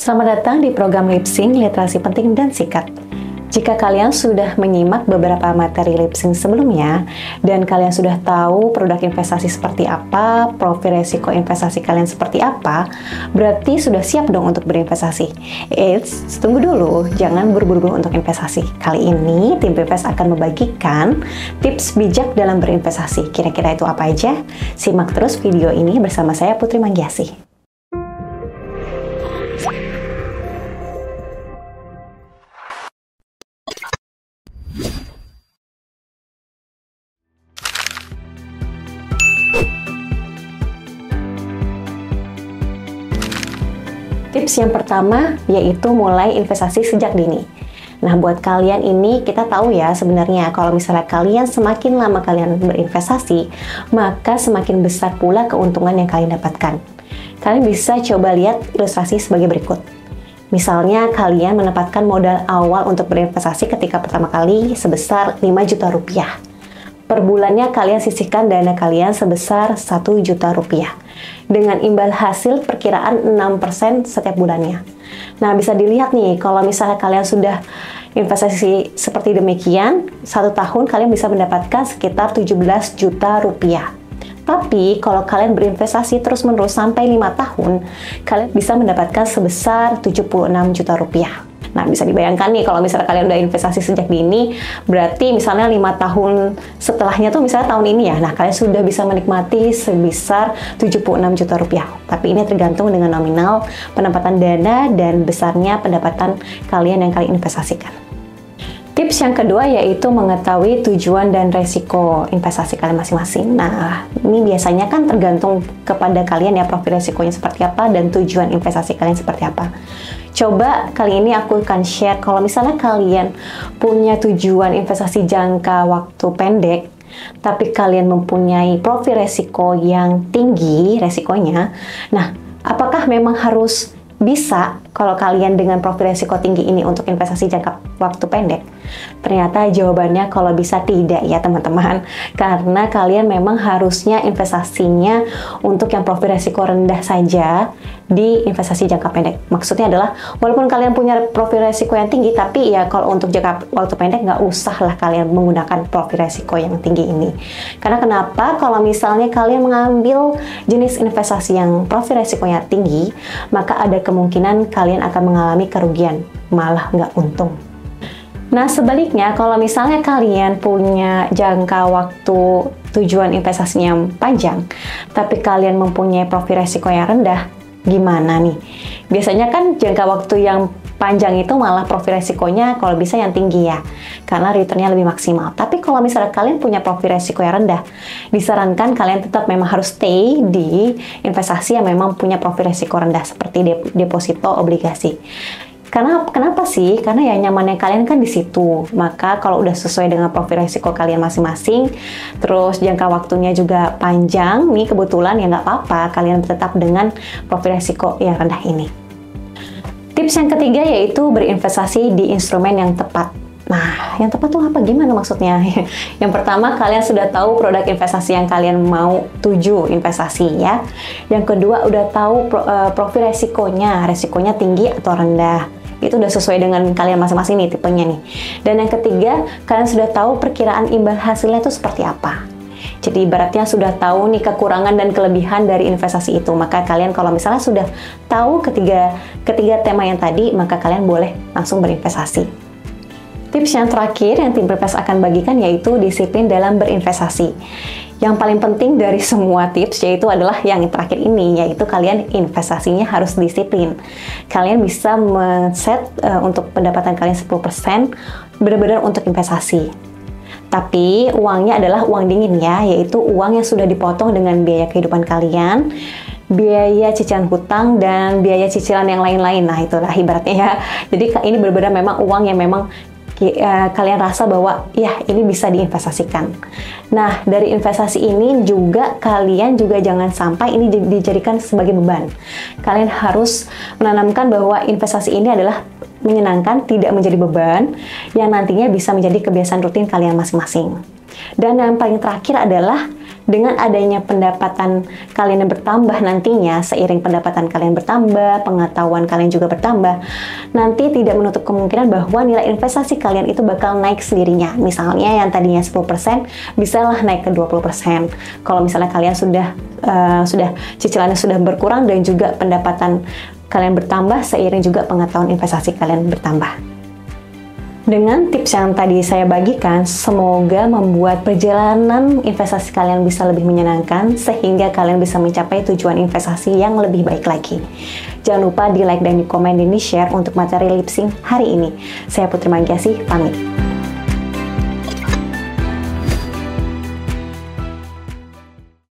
Selamat datang di program Lipsync Literasi Penting dan Sikat. Jika kalian sudah menyimak beberapa materi Lipsync sebelumnya, dan kalian sudah tahu produk investasi seperti apa, profil resiko investasi kalian seperti apa, berarti sudah siap dong untuk berinvestasi. Eits, tunggu dulu, jangan buru-buru untuk investasi. Kali ini, tim PPS akan membagikan tips bijak dalam berinvestasi. Kira-kira itu apa aja? Simak terus video ini bersama saya, Putri Manggiasih. Tips yang pertama yaitu mulai investasi sejak dini. Nah, buat kalian ini kita tahu ya sebenarnya kalau misalnya kalian semakin lama kalian berinvestasi, maka semakin besar pula keuntungan yang kalian dapatkan. Kalian bisa coba lihat ilustrasi sebagai berikut. Misalnya kalian menempatkan modal awal untuk berinvestasi ketika pertama kali sebesar 5 juta rupiah. Per bulannya kalian sisihkan dana kalian sebesar 1 juta rupiah. Dengan imbal hasil perkiraan 6% setiap bulannya. Nah, bisa dilihat nih, kalau misalnya kalian sudah investasi seperti demikian, 1 tahun kalian bisa mendapatkan sekitar 17 juta rupiah. Tapi, kalau kalian berinvestasi terus-menerus sampai 5 tahun, kalian bisa mendapatkan sebesar 76 juta rupiah. Nah, bisa dibayangkan nih kalau misalnya kalian udah investasi sejak dini, berarti misalnya 5 tahun setelahnya tuh misalnya tahun ini ya, nah kalian sudah bisa menikmati sebesar 76 juta rupiah. Tapi ini tergantung dengan nominal penempatan dana dan besarnya pendapatan kalian yang kalian investasikan. Tips yang kedua yaitu mengetahui tujuan dan resiko investasi kalian masing-masing. Nah, ini biasanya kan tergantung kepada kalian ya, profil resikonya seperti apa dan tujuan investasi kalian seperti apa. Coba kali ini aku akan share kalau misalnya kalian punya tujuan investasi jangka waktu pendek, tapi kalian mempunyai profil resiko yang tinggi resikonya. Nah, apakah memang harus bisa kalau kalian dengan profil resiko tinggi ini untuk investasi jangka waktu pendek? Ternyata jawabannya kalau bisa tidak ya teman-teman, karena kalian memang harusnya investasinya untuk yang profil resiko rendah saja di investasi jangka pendek. Maksudnya adalah walaupun kalian punya profil resiko yang tinggi, tapi ya kalau untuk jangka waktu pendek nggak usah lah kalian menggunakan profil resiko yang tinggi ini. Karena kenapa? Kalau misalnya kalian mengambil jenis investasi yang profil resikonya tinggi, maka ada kemungkinan kalian akan mengalami kerugian, malah nggak untung. Nah, sebaliknya, kalau misalnya kalian punya jangka waktu tujuan investasinya yang panjang, tapi kalian mempunyai profil resiko yang rendah, gimana nih? Biasanya kan jangka waktu yang panjang itu malah profil resikonya kalau bisa yang tinggi ya, karena returnnya lebih maksimal. Tapi kalau misalnya kalian punya profil resiko yang rendah, disarankan kalian tetap memang harus stay di investasi yang memang punya profil resiko rendah, seperti deposito obligasi. Karena kenapa sih? Karena ya nyamannya kalian kan di situ. Maka kalau udah sesuai dengan profil resiko kalian masing-masing, terus jangka waktunya juga panjang, nih kebetulan ya nggak apa-apa kalian tetap dengan profil resiko yang rendah ini. Tips yang ketiga yaitu berinvestasi di instrumen yang tepat. Nah, yang tepat tuh apa? Gimana maksudnya? Yang pertama, kalian sudah tahu produk investasi yang kalian mau tuju investasi ya. Yang kedua, udah tahu profil resikonya tinggi atau rendah. Itu udah sesuai dengan kalian masing-masing nih tipenya nih. Dan yang ketiga, kalian sudah tahu perkiraan imbal hasilnya itu seperti apa. Jadi ibaratnya sudah tahu nih kekurangan dan kelebihan dari investasi itu. Maka kalian kalau misalnya sudah tahu ketiga tema yang tadi, maka kalian boleh langsung berinvestasi. Tips yang terakhir yang tim PPS akan bagikan yaitu disiplin dalam berinvestasi. Yang paling penting dari semua tips yaitu adalah yang terakhir ini, yaitu kalian investasinya harus disiplin. Kalian bisa men-set untuk pendapatan kalian 10% benar-benar untuk investasi. Tapi uangnya adalah uang dingin ya, yaitu uang yang sudah dipotong dengan biaya kehidupan kalian, biaya cicilan hutang, dan biaya cicilan yang lain-lain. Nah, itulah ibaratnya ya. Jadi ini benar-benar memang uang yang memang kalian rasa bahwa ya ini bisa diinvestasikan. Nah, dari investasi ini juga kalian juga jangan sampai ini dijadikan sebagai beban. Kalian harus menanamkan bahwa investasi ini adalah menyenangkan, tidak menjadi beban, yang nantinya bisa menjadi kebiasaan rutin kalian masing-masing. Dan yang paling terakhir adalah Dengan adanya pendapatan kalian yang bertambah nantinya, seiring pendapatan kalian bertambah, pengetahuan kalian juga bertambah, nanti tidak menutup kemungkinan bahwa nilai investasi kalian itu bakal naik sendirinya. Misalnya yang tadinya 10%, bisalah naik ke 20%. Kalau misalnya kalian sudah cicilannya sudah berkurang dan juga pendapatan kalian bertambah, seiring juga pengetahuan investasi kalian bertambah. Dengan tips yang tadi saya bagikan, semoga membuat perjalanan investasi kalian bisa lebih menyenangkan, sehingga kalian bisa mencapai tujuan investasi yang lebih baik lagi. Jangan lupa di like dan di komen dan di share untuk materi lip sync hari ini. Saya Putri Mangkiasih, pamit.